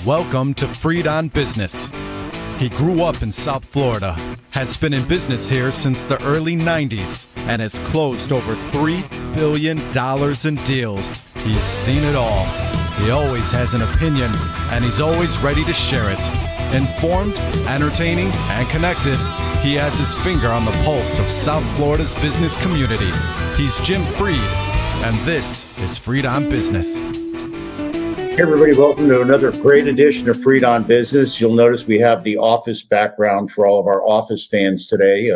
Welcome to Freed on Business. He grew up in South Florida, has been in business here since the early 90s, and has closed over $3 billion in deals. He's seen it all. He always has an opinion, and he's always ready to share it. Informed, entertaining, and connected, he has his finger on the pulse of South Florida's business community. He's Jim Freed, and this is Freed on Business. Hey everybody, welcome to another great edition of Freed on Business. You'll notice we have the office background for all of our office fans today.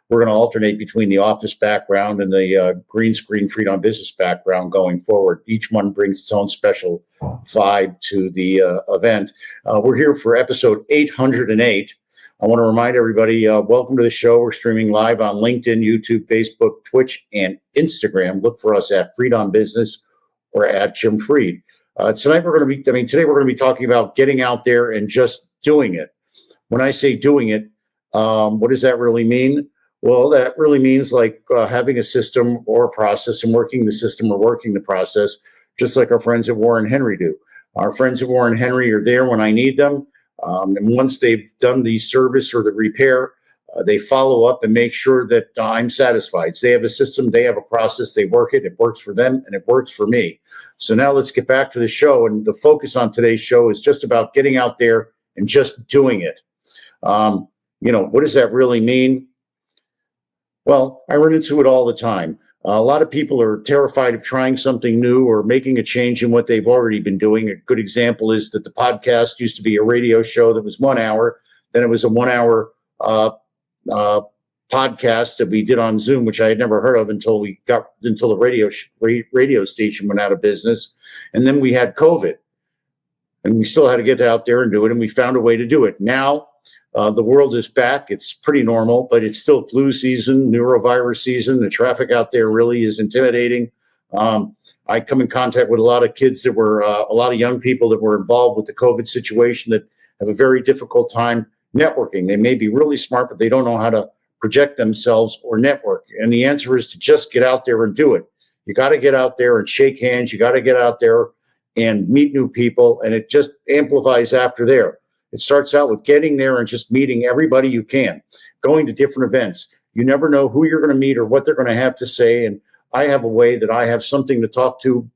We're going to alternate between the office background and the green screen Freed on Business background going forward. Each one brings its own special vibe to the event. We're here for episode 808. I want to remind everybody, welcome to the show. We're streaming live on LinkedIn, YouTube, Facebook, Twitch, and Instagram. Look for us at Freed on Business or at Jim Freed. Today we're going to be talking about getting out there and just doing it. When I say doing it, what does that really mean? Well, that really means like having a system or a process and working the system or working the process, just like our friends at Warren Henry do. Our friends at Warren Henry are there when I need them. And once they've done the service or the repair, they follow up and make sure that I'm satisfied. So they have a system, they have a process, they work it works for them, and it works for me. So now let's get back to the show. And the focus on today's show is just about getting out there and just doing it. What does that really mean? Well, I run into it all the time. A lot of people are terrified of trying something new or making a change in what they've already been doing. A good example is that the podcast used to be a radio show that was 1 hour. Then it was a 1 hour podcast that we did on Zoom, which I had never heard of until the radio station went out of business. And then we had COVID, and we still had to get out there and do it. And we found a way to do it. Now the world is back. It's pretty normal, but it's still flu season, neurovirus season. The traffic out there really is intimidating. I come in contact with a lot of kids that were, a lot of young people that were involved with the COVID situation that have a very difficult time networking. They may be really smart, but they don't know how to project themselves or network. And the answer is to just get out there and do it. You got to get out there and shake hands. You got to get out there and meet new people. And it just amplifies after there. It starts out with getting there and just meeting everybody you can, going to different events. You never know who you're going to meet or what they're going to have to say. And I have a way that I have something to talk to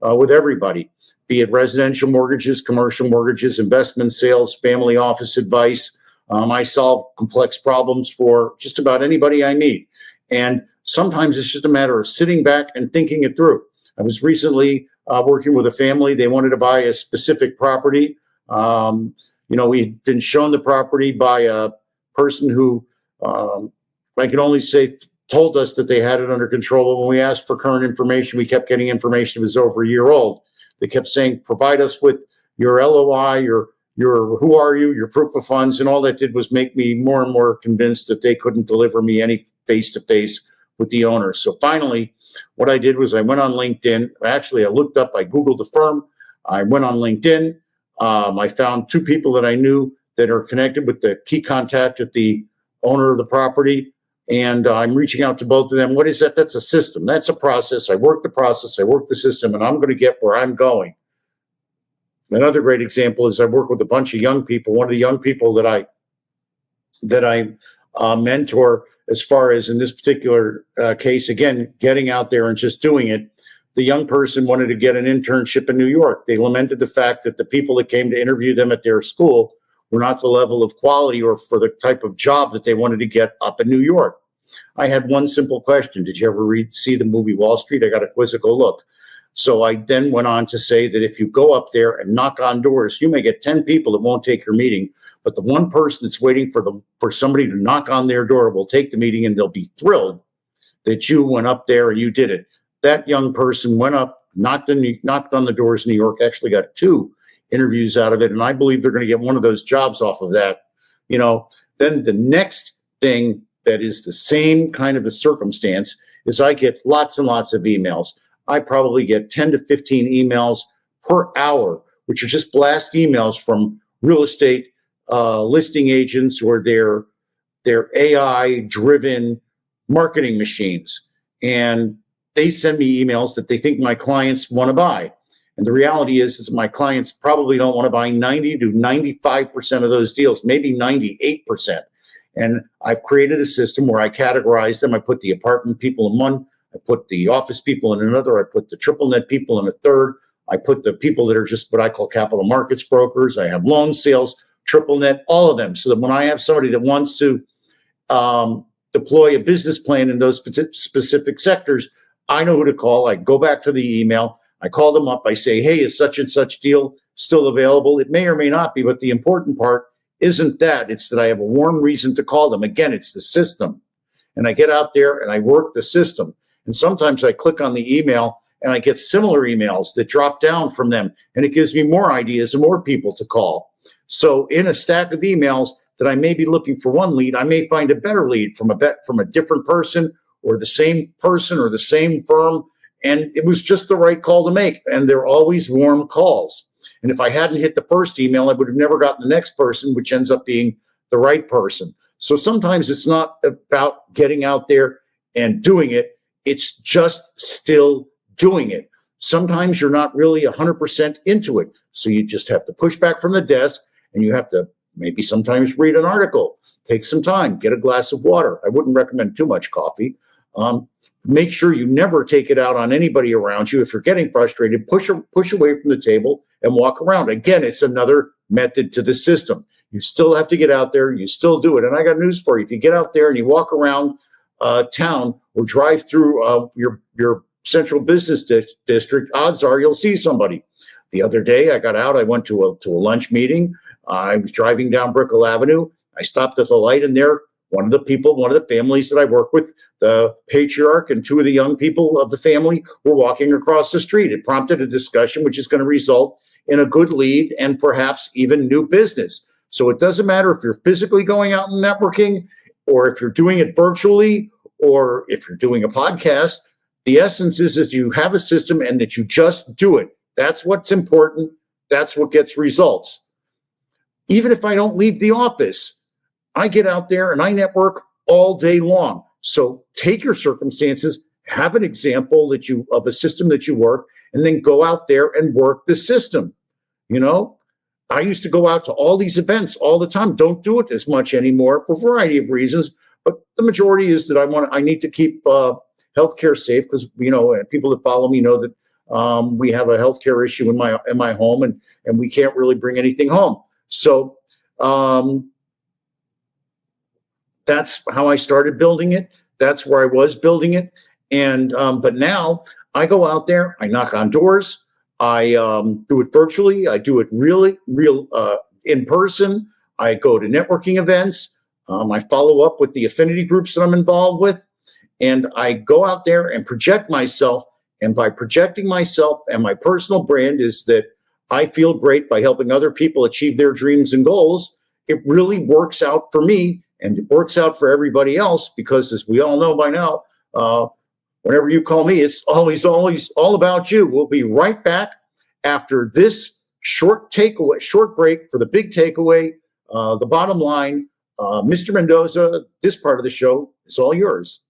with everybody, be it residential mortgages, commercial mortgages, investment sales, family office advice. I solve complex problems for just about anybody I meet. And sometimes it's just a matter of sitting back and thinking it through. I was recently working with a family. They wanted to buy a specific property. We'd been shown the property by a person who I can only say told us that they had it under control. But when we asked for current information, we kept getting information that was over a year old. They kept saying, provide us with your LOI, your who are you, your proof of funds. And all that did was make me more and more convinced that they couldn't deliver me any face-to-face with the owner. So finally, what I did was I went on LinkedIn. Actually, I looked up, I Googled the firm. I went on LinkedIn. I found two people that I knew that are connected with the key contact at the owner of the property. And I'm reaching out to both of them. What is that? That's a system. That's a process. I work the process. I work the system, and I'm going to get where I'm going. Another great example is I work with a bunch of young people. One of the young people that I mentor, as far as in this particular case, again, getting out there and just doing it. The young person wanted to get an internship in New York. They lamented the fact that the people that came to interview them at their school were not the level of quality or for the type of job that they wanted to get up in New York. I had one simple question. Did you ever see the movie Wall Street? I got a quizzical look. So I then went on to say that if you go up there and knock on doors, you may get 10 people that won't take your meeting, but the one person that's waiting for somebody to knock on their door will take the meeting, and they'll be thrilled that you went up there and you did it. That young person went up, knocked on the doors in New York, actually got 2 interviews out of it. And I believe they're going to get one of those jobs off of that. Then the next thing that is the same kind of a circumstance is I get lots and lots of emails. I probably get 10 to 15 emails per hour, which are just blast emails from real estate listing agents or their AI-driven marketing machines. And they send me emails that they think my clients want to buy. And the reality is my clients probably don't want to buy 90 to 95% of those deals, maybe 98%. And I've created a system where I categorize them. I put the apartment people in one, I put the office people in another, I put the triple net people in a third, I put the people that are just what I call capital markets brokers, I have loan sales, triple net, all of them, so that when I have somebody that wants to deploy a business plan in those specific sectors, I know who to call. I go back to the email, I call them up, I say, hey, is such and such deal still available? It may or may not be, but the important part isn't that. It's that I have a warm reason to call them. Again, it's the system. And I get out there and I work the system. And sometimes I click on the email and I get similar emails that drop down from them. And it gives me more ideas and more people to call. So in a stack of emails that I may be looking for one lead, I may find a better lead from a different person or the same person or the same firm. And it was just the right call to make. And they're always warm calls. And if I hadn't hit the first email, I would have never gotten the next person, which ends up being the right person. So sometimes it's not about getting out there and doing it. It's just still doing it. Sometimes you're not really 100% into it. So you just have to push back from the desk and you have to maybe sometimes read an article, take some time, get a glass of water. I wouldn't recommend too much coffee. Make sure you never take it out on anybody around you. If you're getting frustrated, push away from the table and walk around. Again, it's another method to the system. You still have to get out there. You still do it. And I got news for you. If you get out there and you walk around town or drive through your central business district, odds are you'll see somebody. The other day I got out. I went to a lunch meeting. I was driving down Brickell Avenue. I stopped at the light, and there, one of the families that I work with, the patriarch and two of the young people of the family were walking across the street. It prompted a discussion which is going to result in a good lead and perhaps even new business. So it doesn't matter if you're physically going out and networking or if you're doing it virtually or if you're doing a podcast. The essence is that you have a system and that you just do it. That's what's important. That's what gets results. Even if I don't leave the office, I get out there and I network all day long. So take your circumstances, have an example of a system that you work, and then go out there and work the system. You know, I used to go out to all these events all the time. Don't do it as much anymore for a variety of reasons. But the majority is that I need to keep healthcare safe because, you know, people that follow me know that we have a healthcare issue in my home and we can't really bring anything home. So, that's how I started building it. That's where I was building it. And, but now I go out there, I knock on doors. I do it virtually. I do it real in person. I go to networking events. I follow up with the affinity groups that I'm involved with. And I go out there and project myself. And by projecting myself and my personal brand is that I feel great by helping other people achieve their dreams and goals. It really works out for me. And it works out for everybody else because, as we all know by now, whenever you call me, it's always all about you. We'll be right back after this short break for the big takeaway, the bottom line. Mr. Mendoza, this part of the show is all yours.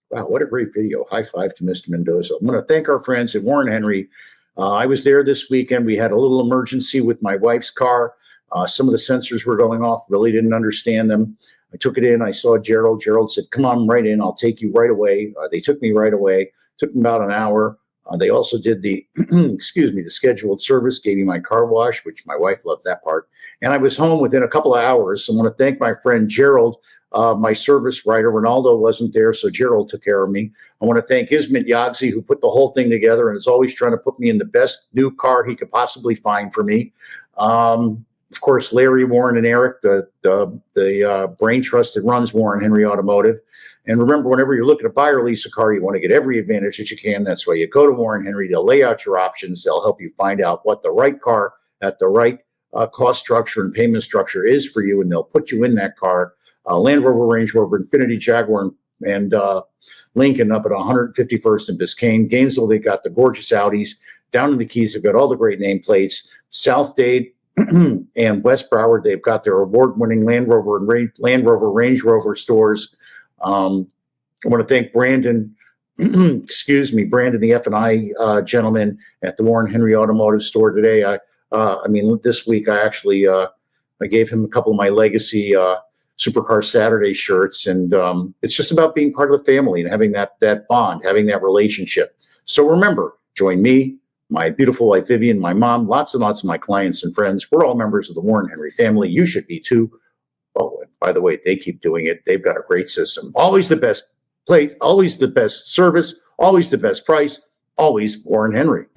Wow, what a great video. High five to Mr. Mendoza. I'm going to thank our friends at Warren Henry. I was there this weekend. We had a little emergency with my wife's car. Some of the sensors were going off, really didn't understand them. I took it in. I saw Gerald. Gerald said, come on right in. I'll take you right away. They took me right away. Took them about an hour. They also did the, the scheduled service, gave me my car wash, which my wife loved that part. And I was home within a couple of hours. So I want to thank my friend Gerald, my service writer. Ronaldo wasn't there, so Gerald took care of me. I want to thank Ismet Yagzi, who put the whole thing together and is always trying to put me in the best new car he could possibly find for me. Of course, Larry, Warren, and Eric, the brain trust that runs Warren Henry Automotive. And remember, whenever you're looking to buy or lease a car, you want to get every advantage that you can. That's why you go to Warren Henry. They'll lay out your options. They'll help you find out what the right car at the right cost structure and payment structure is for you, and they'll put you in that car Land Rover, Range Rover, Infiniti, Jaguar, and Lincoln up at 151st and Biscayne. Gainesville, they got the gorgeous Audis. Down in the Keys, they've got all the great nameplates. South Dade and West Broward, they've got their award-winning Land Rover and Range Rover stores. I want to thank Brandon, Brandon, the F&I gentleman at the Warren Henry Automotive store today. This week I actually I gave him a couple of my legacy Supercar Saturday shirts, and it's just about being part of the family and having that bond, having that relationship. So remember, join me, my beautiful wife Vivian, my mom, lots and lots of my clients and friends. We're all members of the Warren Henry family. You should be too. Oh, and by the way, they keep doing it. They've got a great system. Always the best place, always the best service, always the best price, always Warren Henry.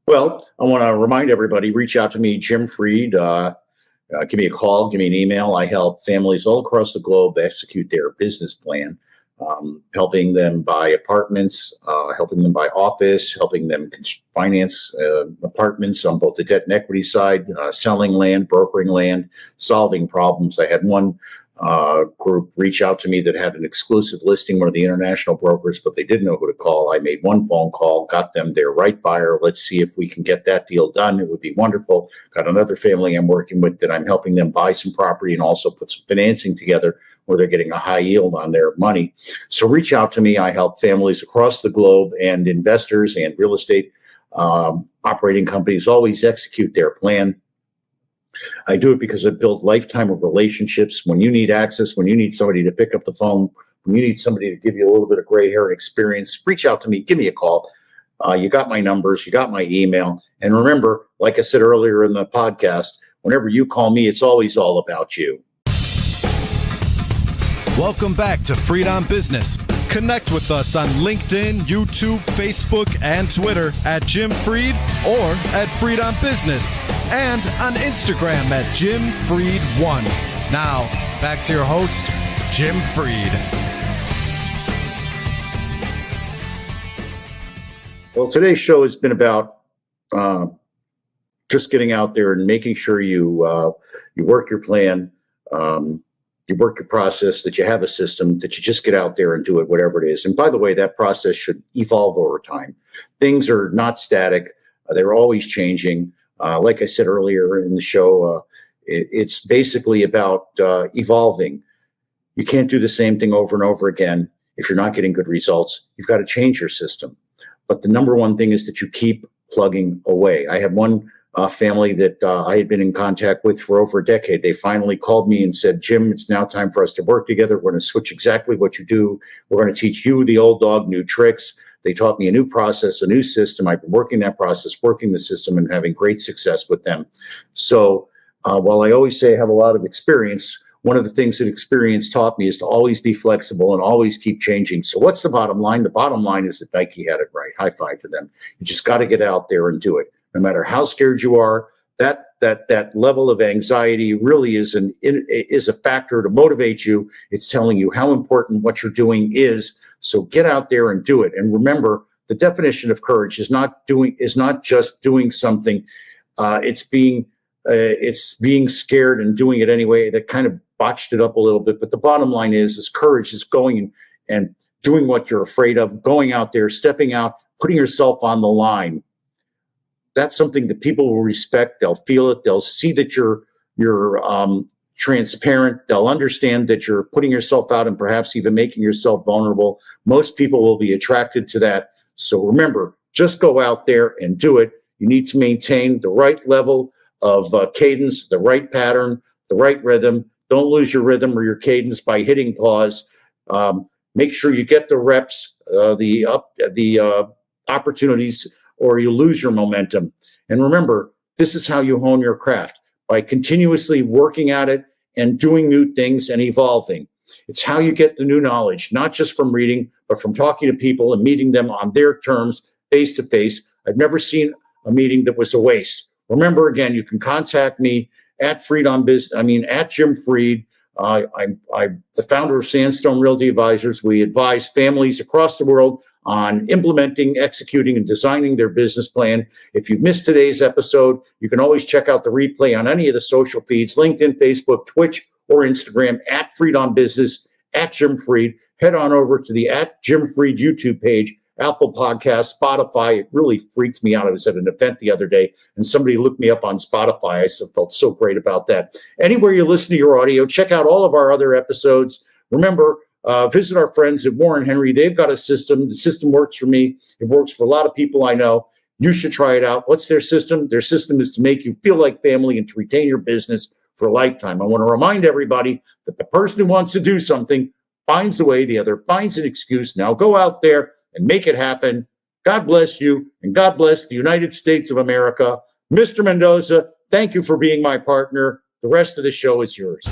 Well, I want to remind everybody, reach out to me, Jim Freed. Give me a call, give me an email. I help families all across the globe execute their business plan, helping them buy apartments, helping them buy office, helping them finance apartments on both the debt and equity side, selling land, brokering land, solving problems. I had one group reach out to me that had an exclusive listing, one of the international brokers, but they didn't know who to call. I made one phone call, got them their right buyer. Let's see if we can get that deal done. It would be wonderful. Got another family I'm working with that I'm helping them buy some property and also put some financing together where they're getting a high yield on their money. So reach out to me. I help families across the globe and investors and real estate operating companies always execute their plan. I do it because I've built lifetime of relationships. When you need access, when you need somebody to pick up the phone, when you need somebody to give you a little bit of gray hair experience, reach out to me, give me a call. You got my numbers, you got my email. And remember, like I said earlier in the podcast, whenever you call me, it's always all about you. Welcome back to Freed on Business. Connect with us on LinkedIn, YouTube, Facebook, and Twitter at Jim Freed or at Freed on Business, and on Instagram at Jim Freed1. Now, back to your host, Jim Freed. Well, today's show has been about just getting out there and making sure you work your plan, you work your process, that you have a system, that you just get out there and do it, whatever it is. And by the way, that process should evolve over time. Things are not static. They're always changing. Like I said earlier in the show, it's basically about evolving. You can't do the same thing over and over again if you're not getting good results. You've got to change your system. But the number one thing is that you keep plugging away. I had one family that I had been in contact with for over a decade. They finally called me and said, Jim, it's now time for us to work together. We're going to switch exactly what you do. We're going to teach you, the old dog, new tricks. They taught me a new process, a new system. I've been working that process, working the system, and having great success with them. So while I always say I have a lot of experience, one of the things that experience taught me is to always be flexible and always keep changing. So what's the bottom line? The bottom line is that Nike had it right. High five to them. You just got to get out there and do it. No matter how scared you are, that level of anxiety really is a factor to motivate you. It's telling you how important what you're doing is. So get out there and do it. And remember, the definition of courage is not just doing something. It's being scared and doing it anyway. That kind of botched it up a little bit. But the bottom line is courage is going and doing what you're afraid of, going out there, stepping out, putting yourself on the line. That's something that people will respect. They'll feel it. They'll see that you're transparent. They'll understand that you're putting yourself out and perhaps even making yourself vulnerable. Most people will be attracted to that. So remember, just go out there and do it. You need to maintain the right level of cadence, the right pattern, the right rhythm. Don't lose your rhythm or your cadence by hitting pause. Make sure you get the reps, the opportunities, or you lose your momentum. And remember, this is how you hone your craft, by continuously working at it and doing new things and evolving. It's how you get the new knowledge, not just from reading, but from talking to people and meeting them on their terms, face to face. I've never seen a meeting that was a waste. Remember, again, you can contact me at at Jim Freed. I'm the founder of Sandstone Realty Advisors. We advise families across the world on implementing, executing, and designing their business plan. If you've missed today's episode, you can always check out the replay on any of the social feeds, LinkedIn, Facebook, Twitch, or Instagram, at Freed on Business, at Jim Freed. Head on over to the at Jim Freed YouTube page, Apple Podcasts, Spotify. It really freaked me out. I was at an event the other day and somebody looked me up on Spotify. I felt so great about that. Anywhere you listen to your audio, check out all of our other episodes. Remember, visit our friends at Warren Henry. They've got a system. The system works for me. It works for a lot of people I know. You should try it out. What's their system? Their system is to make you feel like family and to retain your business for a lifetime. I want to remind everybody that the person who wants to do something finds a way, the other finds an excuse. Now go out there and make it happen. God bless you, and God bless the United States of America. Mr. Mendoza, thank you for being my partner. The rest of the show is yours.